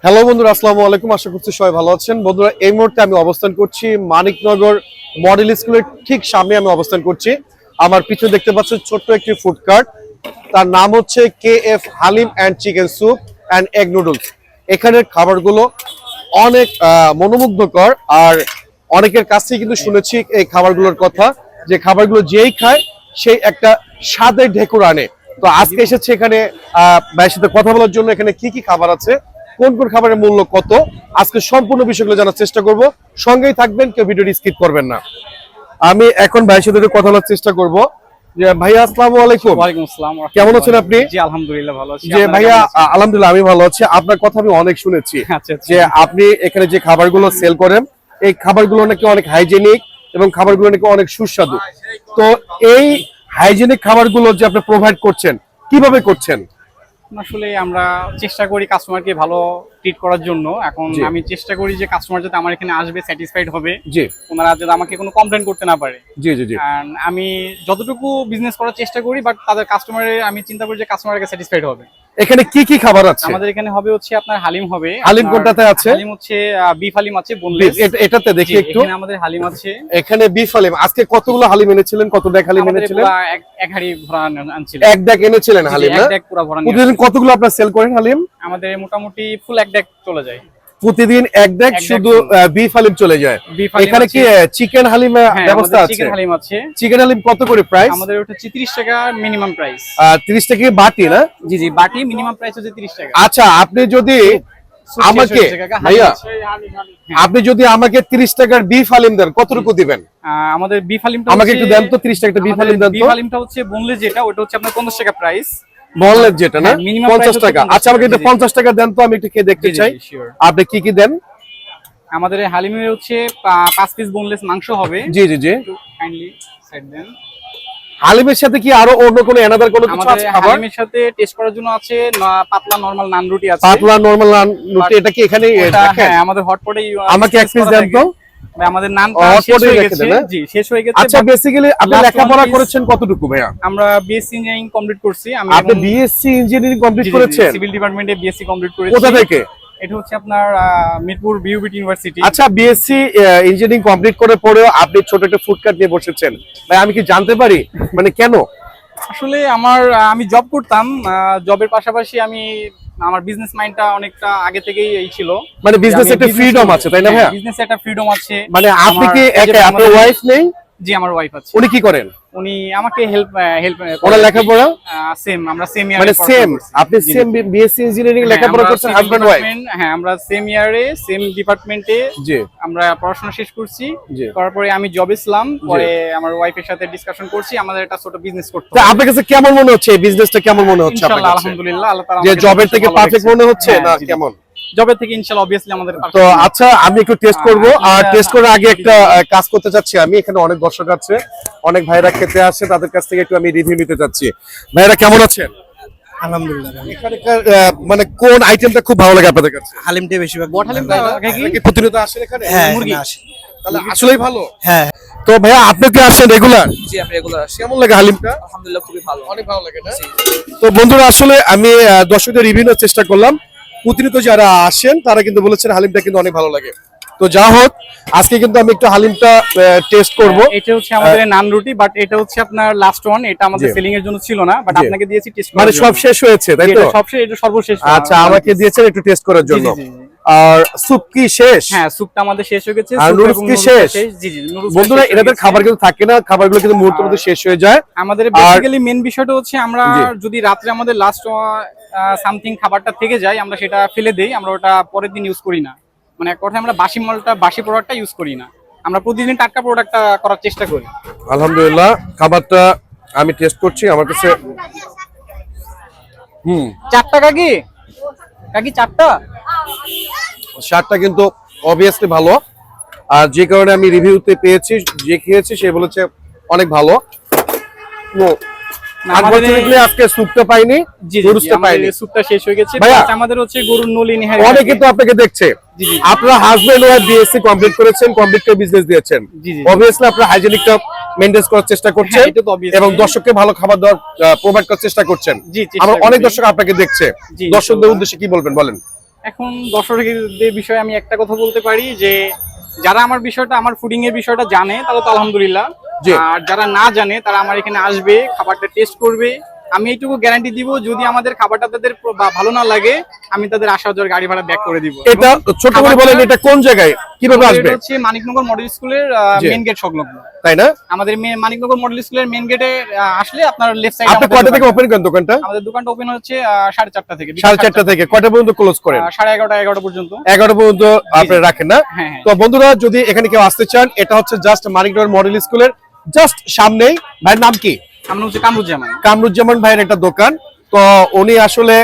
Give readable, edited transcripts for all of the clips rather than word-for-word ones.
Hello বন্ধুরা, আসসালামু আলাইকুম। আশা করছি সবাই ভালো আছেন। বন্ধুরা, এই মুহূর্তে আমি অবস্থান করছি মানিকনগর মডেল স্কুলের ঠিক সামনে আমি অবস্থান করছি। আমার পিছনে দেখতে পাচ্ছেন ছোট্ট একটি ফুড কার্ট, তার নাম হচ্ছে KF haleem and chicken soup and egg noodles. এখানের খাবারগুলো অনেক মনোমুগ্ধকর, আর অনেকের কাছ থেকে কিন্তু শুনেছি এই খাবারগুলোর কথা, যে খাবারগুলো যেই খায় সেই একটা স্বাদের ঢেকুর আনে। তো আজকে এসেছে এখানে ভাইয়ের সাথে কথা বলার জন্য। এখানে কি কি খাবার আছে, কোন কোন খাবারের মূল্য কত, আজকে সম্পূর্ণ বিষয়গুলো জানার চেষ্টা করব। সঙ্গেই থাকবেন, কেউ ভিডিওটি স্কিপ করবেন না। আমি এখন ভাইয়ের সাথে কথা বলার চেষ্টা করব। যে ভাইয়া, আসসালামু আলাইকুম। ওয়ালাইকুম আসসালাম। কেমন আছেন আপনি? জি আলহামদুলিল্লাহ ভালো আছি। যে ভাইয়া, আলহামদুলিল্লাহ আমি ভালো আছি। আপনার কথা আমি অনেক শুনেছি যে আপনি এখানে যে খাবারগুলো সেল করেন, এই খাবারগুলো নাকি অনেক হাইজেনিক এবং খাবারগুলো নাকি অনেক সুস্বাদু। তো এই হাইজেনিক খাবারগুলো যে আপনি প্রোভাইড করছেন, কিভাবে করছেন? আসলে আমরা চেষ্টা করি কাস্টমারকে ভালো ট্রিট করার জন্য। এখন আমি চেষ্টা করি যে কাস্টমার যাতে আমার এখানে আসবে স্যাটিসফাইড হবে, জি, ওনারা যাতে আমাকে কোনো কমপ্লেইন করতে না পারে। জি জি জি। আমি যতটুকু বিজনেস করার চেষ্টা করি, বাট তাদের কাস্টমারের আমি চিন্তা করি যে কাস্টমারকে স্যাটিসফাইড হবে। এখানে কি কি খাবার আছে? আমাদের এখানে হবে হচ্ছে আপনার হালিম হবে। হালিম কোনটাতে আছে? হালিম হচ্ছে বিফ হালিম আছে, বোনলেস। এটাতে দেখি একটু। এখানে আমাদের হালিম আছে। এখানে বিফ হালিম। আজকে কতগুলো হালিম এনেছিলেন? কত ডেক হালিম এনেছিলেন? এক হাড়ি ভরা আনছিলেন। এক ডেক এনেছিলেন হালিম না? এক ডেক পুরো ভরা। প্রতিদিন কতগুলো আপনারা সেল করেন হালিম? আমাদের মোটামুটি ফুল এক ডেক চলে যায়। প্রতিদিন এক ডেক শুধু বিফ হালিম চলে যায়। এখানে কি চিকেন হালিম ব্যবস্থা আছে? চিকেন হালিম আছে। চিকেন হালিম কত করে প্রাইস? আমাদের ওটা 30 টাকা মিনিমাম প্রাইস। 30 টাকা বাটি না? জি জি, বাটি মিনিমাম প্রাইস হচ্ছে 30 টাকা। আচ্ছা, আপনি যদি আমাকে ভাইয়া, আপনি যদি আমাকে 30 টাকার বিফ হালিম দেন, কতটুকু দিবেন? আমাদের বিফ হালিমটা আমাকে একটু দেন তো, 30 টাকা বিফ হালিম দেন তো। বিফ হালিমটা হচ্ছে বোনলেস, যেটা ওটা হচ্ছে আপনার 50 টাকা প্রাইস। বললেন যেটা না, 50 টাকা। আচ্ছা, আমাকে এটা 50 টাকা দেন তো, আমি একটু খেয়ে দেখতে চাই। আপনি কি কি দেন? আমাদের হালিমে হচ্ছে 5 পিস বোনলেস মাংস হবে। জি জি জি। কাইন্ডলি সাইড দেন। হালিমের সাথে কি আরো অন্য কোনো এনাদার কোনো কিছু আছে খাবার? হালিমের সাথে টেস্ট করার জন্য আছে পাতলা নরমাল নান রুটি আছে। পাতলা নরমাল নান রুটি, এটা কি এখানে দেখেন? হ্যাঁ, আমাদের হটপটেই। আমাকে এক পিস দেন তো। আমাদের নানটা শেষ হয়ে গেছে। জি, শেষ হয়ে গেছে। আচ্ছা, বেসিক্যালি আপনি লেখাপড়া করেছেন কতটুকু ভাইয়া? আমরা বিএসসি ইঞ্জিনিয়ারিং কমপ্লিট করছি। আপনি বিএসসি ইঞ্জিনিয়ারিং কমপ্লিট করেছেন? সিভিল ডিপার্টমেন্টে বিএসসি কমপ্লিট করেছি। কোথা থেকে? এটা হচ্ছে আপনার মিরপুর বিউবিটি ইউনিভার্সিটি। আচ্ছা, বিএসসি ইঞ্জিনিয়ারিং কমপ্লিট করার পরেও আপনি ছোট একটা ফুড কার্ট নিয়ে বসেছেন, ভাই আমি কি জানতে পারি মানে কেন? আসলে আমি জব করতাম, জবের পাশাপাশি আমার বিজনেস মাইন্ডটা অনেকটা আগে থেকেই এই ছিল। মানে বিজনেস একটা ফ্রিডম আছে, তাই না ভাইয়া? বিজনেস একটা ফ্রিডম আছে। মানে আপনি কি একা, আপনার ওয়াইফ নেই? জি, আমার ওয়াইফ আছে। উনি কি করেন? উনি আমাকে হেল্প ওনার লেখাপড়া সেম, আমরা সেম ইয়ারে, মানে সেম, আপনি সেম বিএসসি ইঞ্জিনিয়ারিং লেখাপড়া করছেন হাজবেন্ড ওয়াইফ? হ্যাঁ, আমরা সেম ইয়ারে সেম ডিপার্টমেন্টে জি আমরা পড়াশোনা শেষ করছি। তারপরে আমি জবে ছিলাম, পরে আমার ওয়াইফের সাথে ডিসকাশন করছি আমাদের একটা ছোট বিজনেস করতে হবে। আপনার কাছে কেমন মনে হচ্ছে এই বিজনেসটা? কেমন মনে হচ্ছে আপনার কাছে? আলহামদুলিল্লাহ, আল্লাহ তাআলা যে জবের থেকে পারফেক্ট মনে হচ্ছে না কেমন? জবের থেকে ইনশাআল্লাহ অবভিয়াসলি আমাদের। তো আচ্ছা, আমি একটু টেস্ট করব, আর টেস্ট করার আগে একটা কাজ করতে চাচ্ছি আমি। এখানে অনেক দর্শক আছে, অনেক ভাইরা খেতে আসে, তাদের কাছ থেকে একটু আমি রিভিউ নিতে চাচ্ছি। ভাইরা কেমন আছেন? আলহামদুলিল্লাহ। এখানকার মানে কোন আইটেমটা খুব ভালো লাগে আপনাদের কাছে? হালিমটা বেশিরভাগ। বট হালিমটা কি প্রতিনিয়ত আসেন এখানে? হ্যাঁ, মুরগি আসে। তাহলে আসলেই ভালো। হ্যাঁ। তো ভাইয়া, আপনি কি আসেন রেগুলার? জি, আমি রেগুলার আসি। কেমন লাগে হালিমটা? আলহামদুলিল্লাহ, খুবই ভালো। অনেক ভালো লাগে না? তো বন্ধুরা, আসলে আমি দর্শকদের রিভিউ নেওয়ার চেষ্টা করলাম। প্রতিনিয়ত যারা আসেন তারা কিন্তু বলেছেন হালিমটা কিন্তু অনেক ভালো লাগে। তো যা হোক, আজকে কিন্তু আমি একটু হালিমটা টেস্ট করব। এটা হচ্ছে আমাদের নান রুটি, বাট এটা হচ্ছে আপনার লাস্ট ওয়ান। এটা আমাদের সেলিং এর জন্য ছিল না, বাট আপনাকে দিয়েছি টেস্ট করার জন্য। মানে সব শেষ হয়েছে তাই তো? সবশেষ, এটা সর্বশেষ। আচ্ছা, আমাকে দিয়েছেন একটু টেস্ট করার জন্য। আর স্যুপ কি শেষ? হ্যাঁ, স্যুপটা আমাদের শেষ হয়ে গেছে। আর নুডলস কি শেষ? জি জি, বন্ধুরা, এদের খাবার কিন্তু থাকে না, খাবারগুলো কিন্তু মুহূর্তের মধ্যে শেষ হয়ে যায়। আমাদের বেসিক্যালি মেন বিষয়টা হচ্ছে আমরা যদি রাত্রে আমাদের লাস্ট সামথিং খাবারটা থেকে যায়, আমরা সেটা ফেলে দেই, আমরা ওটা পরের দিন ইউজ করি না। মানে এক কথায় আমরা বাসি মালটা, বাসি প্রোডাক্টটা ইউজ করি না, আমরা প্রতিদিন টাটকা প্রোডাক্টটা করার চেষ্টা করি। আলহামদুলিল্লাহ, খাবারটা আমি টেস্ট করছি, আমার কাছে 4 টাকা কি কাকি 4 টা স্বাদটা কিন্তু অবভিয়াসলি ভালো। আর যে কারণে আমি রিভিউতে পেয়েছি, যে খেয়েছি সে বলেছে অনেক ভালো। আনফরচুনেটলি আজকে স্যুপটা পাইনি, নুডলসটা পাইনি। স্যুপটা শেষ হয়ে গেছে। আমাদের হচ্ছে গরুর নলি নিহারি। অনেকে তো আপনাকে দেখছে, আপনারা হাজবেন্ড ওয়াইফ বিএসসি কমপ্লিট করেছেন, কমপ্লিট করে বিজনেস দিয়েছেন। অবভিয়াসলি আপনারা হাইজেনিকটা মেইনটেইন করার চেষ্টা করছেন এবং দর্শককে ভালো খাবার দেওয়ার প্রোভাইড করার চেষ্টা করছেন। আমার অনেক দর্শক আপনাকে দেখছে, দর্শকদের উদ্দেশ্যে কি বলবেন বলেন? এখন দর্শকদের বিষয়ে আমি একটা কথা বলতে পারি যে যারা আমার ফুডিং এর বিষয়টা জানে তারা তো আলহামদুলিল্লাহ, জি। আর যারা না জানে তারা আমার এখানে আসবে, খাবারটা টেস্ট করবে। আমি এইটুকু গ্যারান্টি দিব, যদি আমাদের খাবারটা তাদের ভালো না লাগে আমি তাদের আসা যাওয়ার গাড়ি ভাড়া ব্যাক করে দিব। এটা ছোট করে বলেন, এটা কোন জায়গায় কিভাবে আসবে? এটা হচ্ছে মানিকনগর মডেল স্কুলের জি। মেইন গেট সংলগ্ন। তাই না? আমাদের মানিকনগর মডেল স্কুলের মেইন গেটে আসলে আপনার লেফট সাইডে আপনি কয়টা থেকে ওপেন করেন দোকানটা? আমাদের দোকানটা ওপেন হচ্ছে 4:30 থেকে, 4:30 থেকে কয়টা পর্যন্ত ক্লোজ করেন? 11:30 পর্যন্ত। 11 পর্যন্ত আপনি রাখেন না? হ্যাঁ, হ্যাঁ। তো বন্ধুরা যদি এখানে কেউ আসতে চান, এটা হচ্ছে জাস্ট মানিকনগর মডেল স্কুলের জাস্ট সামনেই। ভাইয়ের নাম কি? আমরা হচ্ছে কামরুজ্জামান। কামরুজ্জামান ভাইয়ের একটা দোকান। তো উনি আসলে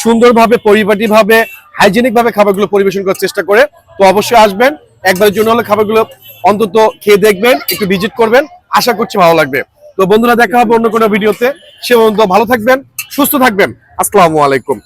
সুন্দরভাবে, পরিপাটিভাবে, হাইজেনিক ভাবে খাবারগুলো পরিবেশন করার চেষ্টা করে। তো অবশ্যই আসবেন, একবারের জন্য হলে খাবারগুলো অন্তত খেয়ে দেখবেন, একটু ভিজিট করবেন, আশা করছি ভালো লাগবে। তো বন্ধুরা দেখা হবে অন্য কোনো ভিডিওতে। সে পর্যন্ত ভালো থাকবেন, সুস্থ থাকবেন। আসসালামু আলাইকুম।